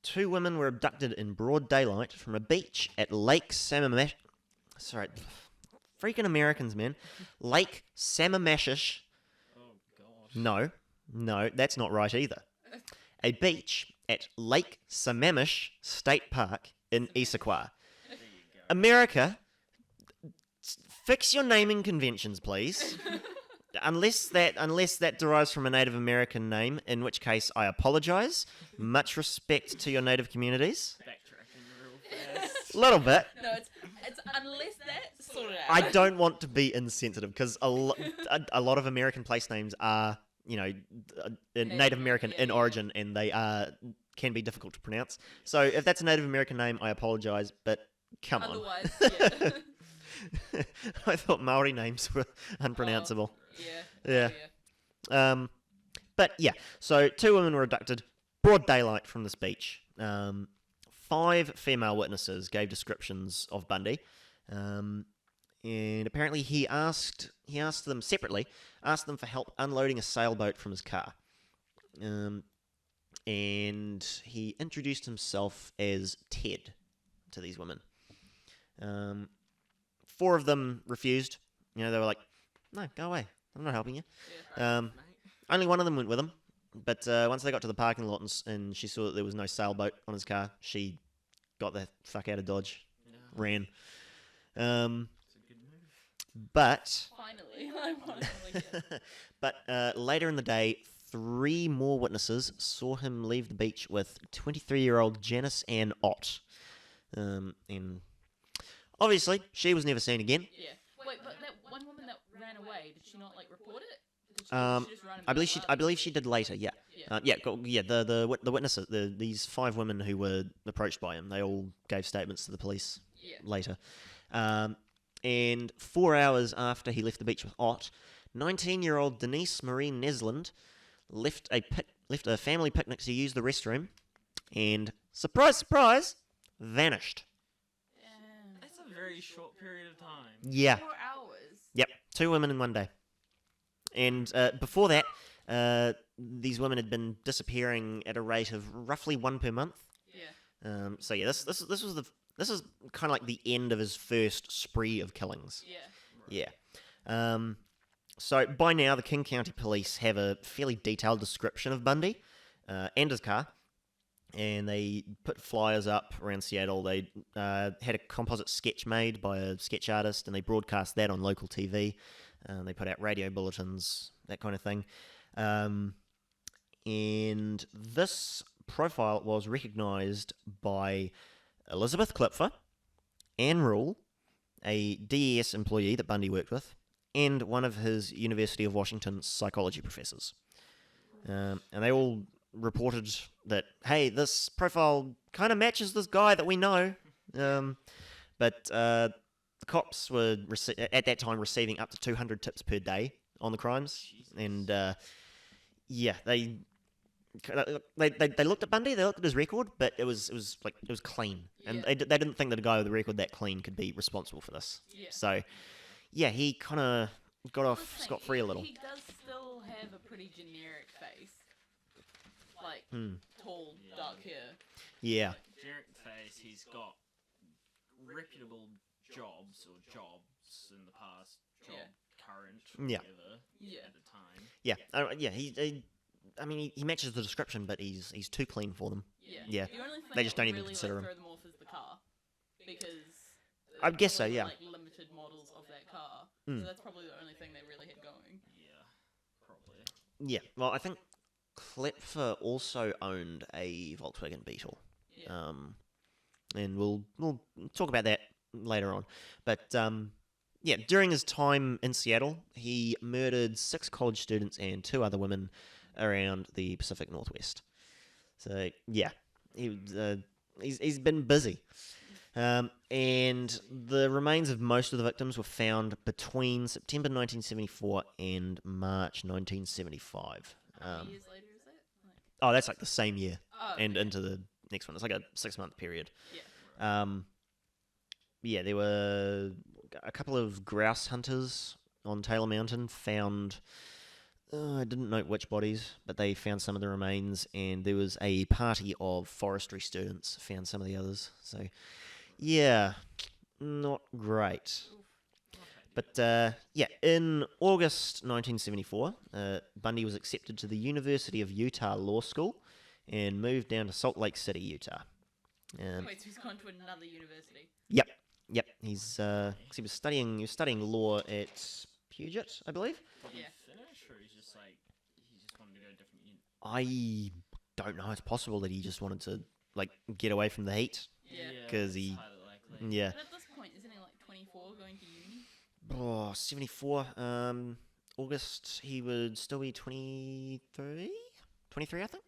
2 women were abducted in broad daylight from a beach at Lake Sammamish. Sorry, freaking Americans, man. Lake Sammamish. Oh god. No, that's not right either. A beach at Lake Sammamish State Park in Issaquah. There you go. America, fix your naming conventions, please. Unless that derives from a Native American name, in which case I apologize. Much respect to your Native communities. Backtracking real fast. A little bit. No, it's unless that sorted out. I don't want to be insensitive because a lot of American place names are, Native American in yeah. origin, and they can be difficult to pronounce. So if that's a Native American name, I apologize, but come on. Otherwise, yeah. I thought Maori names were unpronounceable. Yeah. Yeah. But yeah, so 2 women were abducted, broad daylight from this beach. 5 female witnesses gave descriptions of Bundy, and apparently he asked them separately, asked them for help unloading a sailboat from his car, and he introduced himself as Ted to these women. 4 of them refused. They were like, "No, go away. I'm not helping you." Mate. Only one of them went with him, but once they got to the parking lot and she saw that there was no sailboat on his car, she got the fuck out of Dodge, Yeah. ran. It's a good move. But Finally. Yeah. but later in the day, 3 more witnesses saw him leave the beach with 23-year-old Janice Ann Ott. And obviously, she was never seen again. Yeah. Wait, but that one woman that ran away, did she not report it? Did she, just run I believe she did later. Yeah. Yeah. The witnesses, these 5 women who were approached by him, they all gave statements to the police Yeah. later. And 4 hours after he left the beach with Ott, 19-year-old Denise Marie Nesland left a family picnic to use the restroom, and surprise, surprise, vanished. Damn. That's a very short period of time. Yeah. 4 hours. Yep. 2 women in one day. And before that, these women had been disappearing at a rate of roughly 1 per month. Yeah. So yeah, this is kind of like the end of his first spree of killings. Yeah. Yeah. So by now, the King County Police have a fairly detailed description of Bundy and his car, and they put flyers up around Seattle. They had a composite sketch made by a sketch artist, and they broadcast that on local TV. They put out radio bulletins, that kind of thing. And this profile was recognised by Elizabeth Clifford, Ann Rule, a DES employee that Bundy worked with, and one of his University of Washington psychology professors. And they all reported that, hey, this profile kind of matches this guy that we know. But the cops were, at that time, receiving up to 200 tips per day on the crimes. Jesus. And, yeah, they they looked at Bundy, they looked at his record, but it was clean, and Yeah. they didn't think that a guy with a record that clean could be responsible for this. Yeah. So, yeah, he kind of got Well, off that's the thing, scot-free a little. He does still have a pretty generic face. Like, tall, Yeah. dark hair. Yeah, Generic face. He's got reputable jobs in the past. Job, Yeah. current, Yeah. whatever. Yeah. At the time. yeah, I mean, he matches the description, but he's too clean for them. Yeah. Yeah. The only thing They just that don't would even really, consider like, him. throw them off is the car. Because... I guess so, there were, yeah. like, limited models of that car. Mm. So that's probably the only thing they really had going. Yeah. Probably. Yeah, well, I think Clifford also owned a Volkswagen Beetle. Yeah. And we'll talk about that later on. But yeah, during his time in Seattle, he murdered 6 college students and 2 other women around the Pacific Northwest. So yeah, he's been busy. And the remains of most of the victims were found between September 1974 and March 1975. How many years later is that? Like, Oh, that's like the same year and okay. into the next one. It's like a 6-month period. Yeah. Yeah, there were a couple of grouse hunters on Taylor Mountain found, I didn't note which bodies, but they found some of the remains, and there was a party of forestry students found some of the others. So, yeah, not great. But, yeah, in August 1974, Bundy was accepted to the University of Utah Law School and moved down to Salt Lake City, Utah. Wait, so he's gone to another university? Yep. He was studying law at Puget, I believe. Did he Yeah. finish, or he just wanted to go to different uni? I don't know. It's possible that he just wanted to get away from the heat. Yeah. 'Cause it's he- highly likely. Yeah. But at this point, isn't he like 24 going to uni? Oh, 74. August, he would still be 23? 23, I think.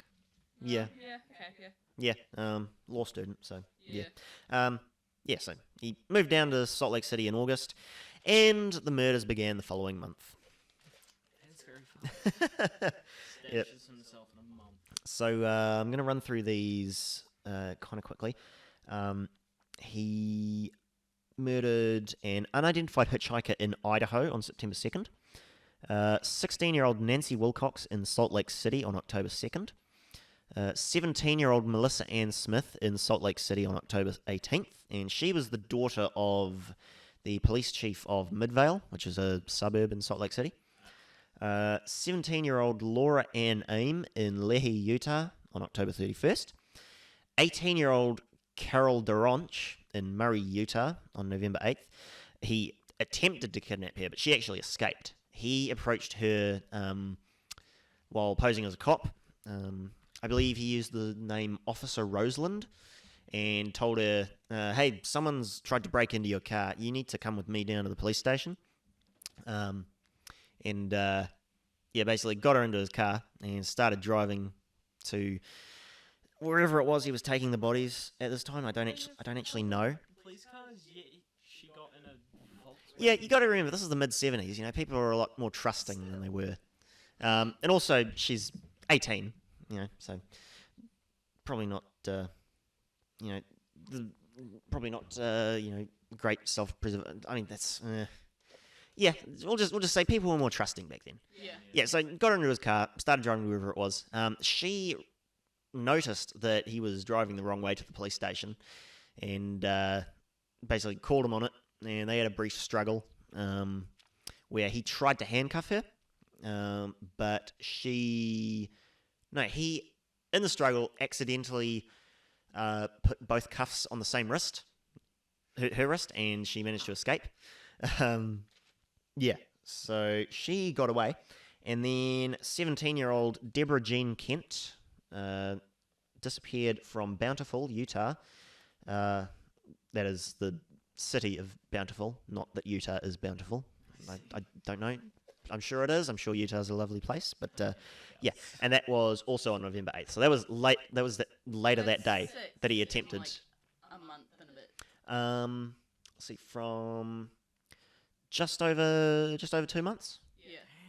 Yeah. Yeah, okay, Yeah. Law student. So yeah. yeah. So he moved down to Salt Lake City in August, and the murders began the following month. That's very fun. Yep. Stashes himself in a month. So I'm going to run through these kind of quickly. He murdered an unidentified hitchhiker in Idaho on September 2nd. 16-year-old Nancy Wilcox in Salt Lake City on October 2nd. 17-year-old Melissa Ann Smith in Salt Lake City on October 18th. And she was the daughter of the police chief of Midvale, which is a suburb in Salt Lake City. 17-year-old Laura Ann Aim in Lehi, Utah on October 31st. 18-year-old Carol Duranch in Murray, Utah on November 8th. He attempted to kidnap her, but she actually escaped. He approached her while posing as a cop. I believe he used the name Officer Roseland and told her, hey, someone's tried to break into your car. You need to come with me down to the police station. Yeah, basically got her into his car and started driving to wherever it was he was taking the bodies at this time. I don't actually know. Police cars? Yeah, she got in a Volkswagen. Yeah, you got to remember, this is the mid-70s. You know, people are a lot more trusting than they were. And also, she's 18, you know, so probably not, great self-preservation. I mean, that's, yeah, we'll just say people were more trusting back then. Yeah. Yeah, so got into his car, started driving wherever it was. She noticed that he was driving the wrong way to the police station and basically called him on it, and they had a brief struggle where he tried to handcuff her, but he, in the struggle, accidentally put both cuffs on the same wrist, her wrist, and she managed to escape. Yeah, so she got away, and then 17-year-old Deborah Jean Kent disappeared from Bountiful, Utah. That is the city of Bountiful, not that Utah is bountiful. I don't know. I'm sure it is. I'm sure Utah's a lovely place, but yeah, and that was also on November 8th. So that was late. That was later that day that he attempted. Like a month and a bit. Let's see, from just over 2 months.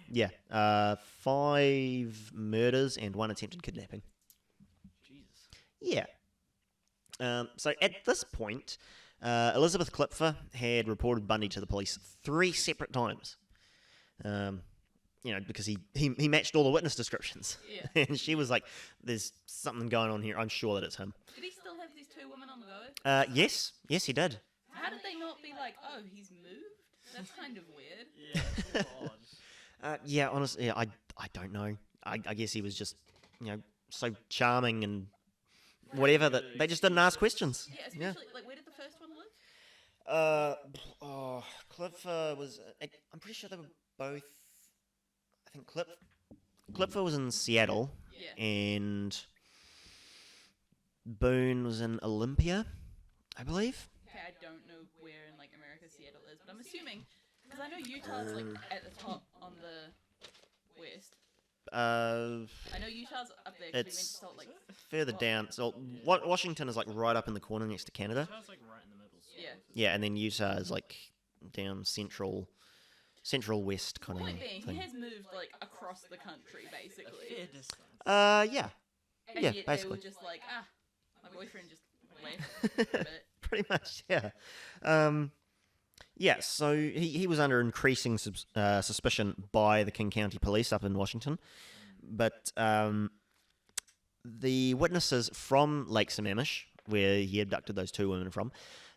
Yeah. Yeah, 5 murders and 1 attempted kidnapping. Yeah. So at this point, Elizabeth Clifford had reported Bundy to the police 3 separate times. Because he matched all the witness descriptions. Yeah. And she was like, there's something going on here. I'm sure that it's him. Did he still have these 2 women on the go? Yes, he did. How did they not be like, oh, he's moved? That's kind of weird. Yeah, it's odd. Yeah, honestly, I don't know. I guess he was just, so charming and whatever that they just didn't ask questions. Yeah, especially, like, where did the first one live? Clifford was, I'm pretty sure they were both, I think Clifford was in Seattle, Yeah. and Boone was in Olympia, I believe. Okay, I don't know where in, like, America Seattle is, but I'm assuming, because I know Utah's, like, at the top on the west. I know Utah's up there, because we went to It's Salt Lake. further down. So Washington is like right up in the corner next to Canada. Utah's like right in the middle. Sort Yeah. of. Yeah, and then Utah is like down central west kind of Point being, thing. he has moved, like, across the country, A basically. fair distance. Yeah, And yeah, yet basically. they were just like, my boyfriend just left for a bit. pretty much. Yeah. Yeah. So he was under increasing suspicion by the King County Police up in Washington, but the witnesses from Lake Sammamish, where he abducted those 2 women from,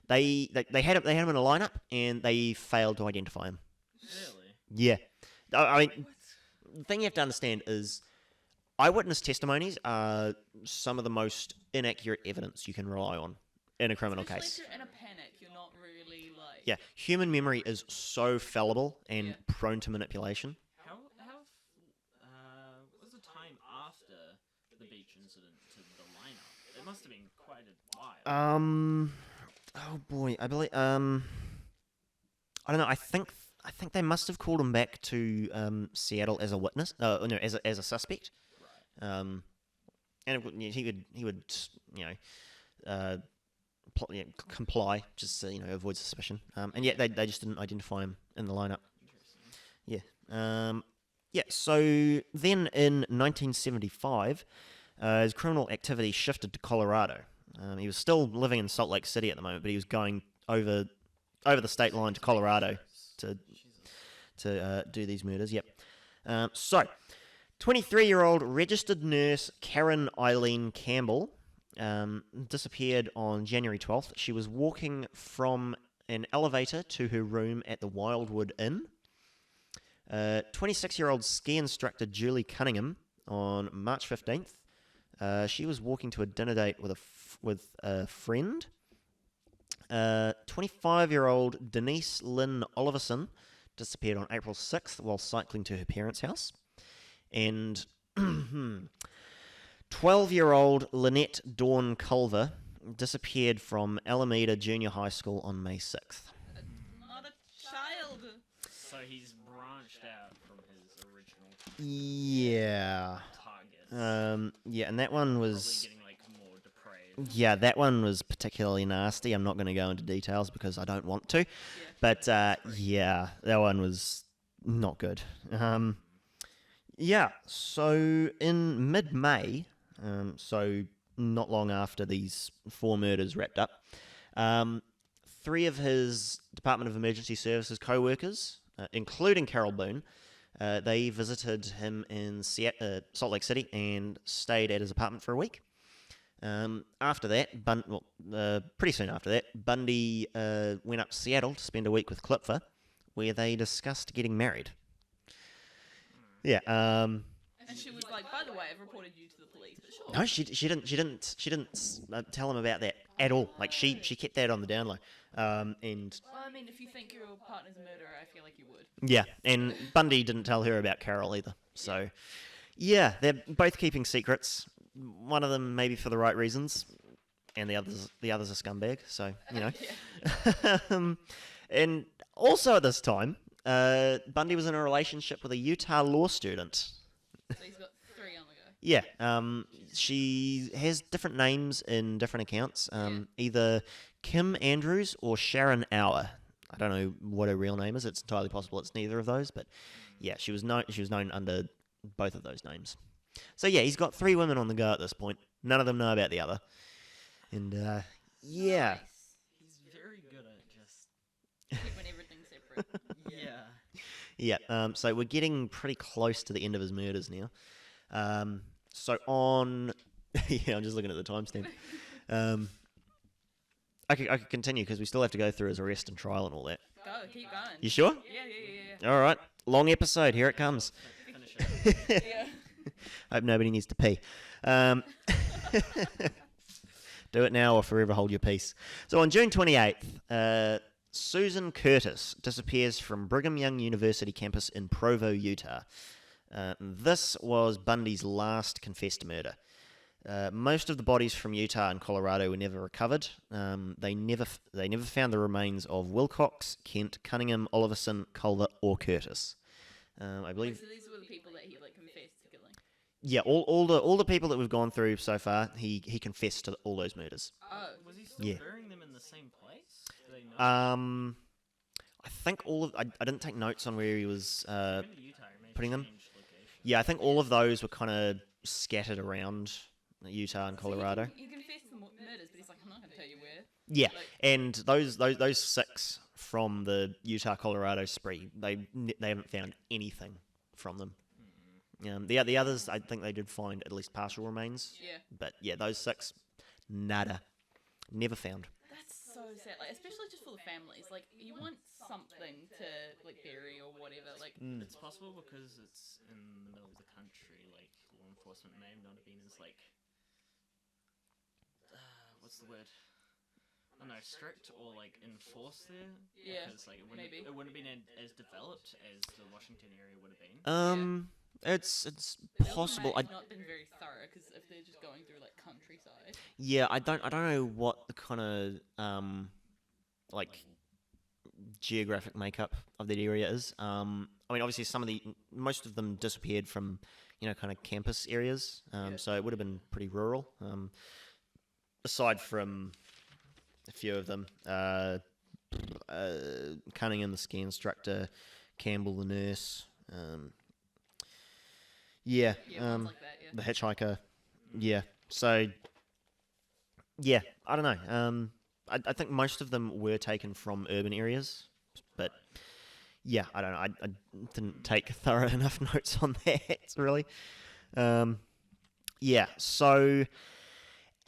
they had him in a lineup and they failed to identify him. Really? Yeah. I mean, the thing you have to understand is eyewitness testimonies are some of the most inaccurate evidence you can rely on in a criminal Especially case. if you're in a panic, you're not really, like... Yeah, human memory is so fallible and Yeah. prone to manipulation. How what was the time after the beach incident to the lineup? It must have been quite a while. Oh boy, I believe, I don't know, I think they must have called him back to Seattle as a witness, as a suspect. Right. And he would comply, just to, avoid suspicion. And yet they just didn't identify him in the lineup. Interesting. Yeah. So then in 1975, his criminal activity shifted to Colorado. He was still living in Salt Lake City at the moment, but he was going over the state line to Colorado to do these murders. Yep. So 23-year-old registered nurse Karen Eileen Campbell disappeared on January 12th. She was walking from an elevator to her room at the Wildwood Inn. 26-year-old ski instructor Julie Cunningham on March 15th. She was walking to a dinner date with a friend. 25-year-old Denise Lynn Oliverson disappeared on April 6th while cycling to her parents' house. And 12-year-old Lynette Dawn Culver disappeared from Alameda Junior High School on May 6th. Not a child. So he's branched out from his original Yeah. target. Yeah, and that one Probably was... getting like more depraved. Yeah, that one was particularly nasty. I'm not going to go into details because I don't want to. Yeah. But, yeah, that one was not good. Yeah, so in mid-May, so not long after these 4 murders wrapped up, 3 of his Department of Emergency Services co-workers, including Carol Boone, they visited him in Salt Lake City and stayed at his apartment for a week. After that, pretty soon after that, Bundy went up to Seattle to spend a week with Clifford, where they discussed getting married. Yeah. And she was like, by the way, I've reported you to the police, but sure. No, she didn't tell him about that at all. Like she kept that on the down low. And Well, I mean, if you think your partner's a murderer, I feel like you would. yeah, and Bundy didn't tell her about Carol either. So yeah, they're both keeping secrets. One of them maybe for the right reasons, and the other's a scumbag. So Yeah. And also at this time, Bundy was in a relationship with a Utah law student. So he's got 3 on the go. Yeah, she has different names in different accounts. Either Kim Andrews or Sharon Auer. I don't know what her real name is. It's entirely possible it's neither of those. But yeah, she was known under both of those names. So yeah, he's got 3 women on the go at this point. None of them know about the other. And, yeah. Nice. He's very good at just. Keeping everything separate. Yeah. Yeah, so we're getting pretty close to the end of his murders now. So on... yeah, I'm just looking at the timestamp. I could continue because we still have to go through his arrest and trial and all that. Go, keep going. You sure? Yeah. All right, long episode. Here it comes. Finish it. Yeah. Hope nobody needs to pee. Do it now or forever hold your peace. So on June 28th, Susan Curtis disappears from Brigham Young University campus in Provo, Utah. This was Bundy's last confessed murder. Most of the bodies from Utah and Colorado were never recovered. They never found the remains of Wilcox, Kent, Cunningham, Oliverson, Culver, or Curtis. I believe. So these were the people that he confessed to killing. Yeah, all the people that we've gone through so far, he confessed to all those murders. Oh. Was he still Yeah. burying them in the same place? Do they know? I think I didn't take notes on where he was Maybe Utah, maybe putting them. changed location. Yeah, I think all of those were kind of scattered around Utah and Colorado. So he confessed the murders, but he's like, I'm not going to tell you where. Yeah, Like- and those 6 from the Utah Colorado spree, they haven't found anything from them. The others, I think they did find at least partial remains. Yeah. But yeah, those 6, nada, never found. That's so sad. Like, especially just for the families. Like, you want something to bury or whatever. Like, It's possible because it's in the middle of the country. Like law enforcement may not have been as what's the word? I don't know, strict or enforced there. Yeah, Because it wouldn't, maybe. it wouldn't have been as developed as the Washington area would have been. It's they also possible. may have not been very thorough because if they're just going through countryside. Yeah, I don't know what the kind of geographic makeup of that area is. I mean, obviously most of them disappeared from kind of campus areas. So it would have been pretty rural. Aside from a few of them, Cunningham, the ski instructor, Campbell, the nurse. Yeah, ones like that. Yeah. The hitchhiker. Yeah. So, yeah, I don't know. I think most of them were taken from urban areas, but yeah, I don't know. I didn't take thorough enough notes on that, really. Yeah, so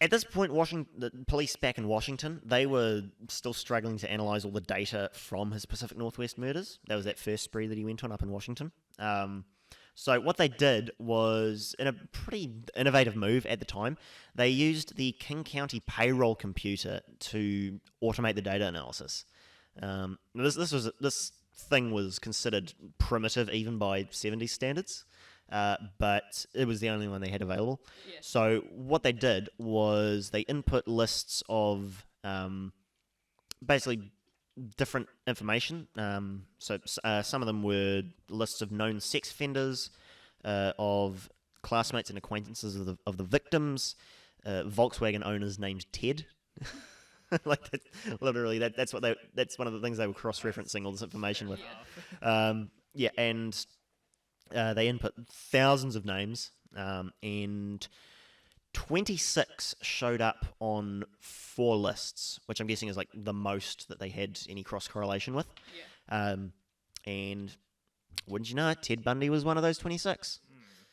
at this point, the police back in Washington, they were still struggling to analyse all the data from his Pacific Northwest murders. That was that first spree that he went on up in Washington. So what they did was, in a pretty innovative move at the time, they used the King County payroll computer to automate the data analysis. This thing was considered primitive even by 70s standards, but it was the only one they had available. Yeah. So what they did was they input lists of basically different information. So some of them were lists of known sex offenders, of classmates and acquaintances of the victims, Volkswagen owners named Ted. Literally, that's one of the things they were cross-referencing all this information with. Yeah. And they input thousands of names, and 26 showed up on 4 lists, which I'm guessing is the most that they had any cross-correlation with. Yeah. And wouldn't you know it, Ted Bundy was one of those 26.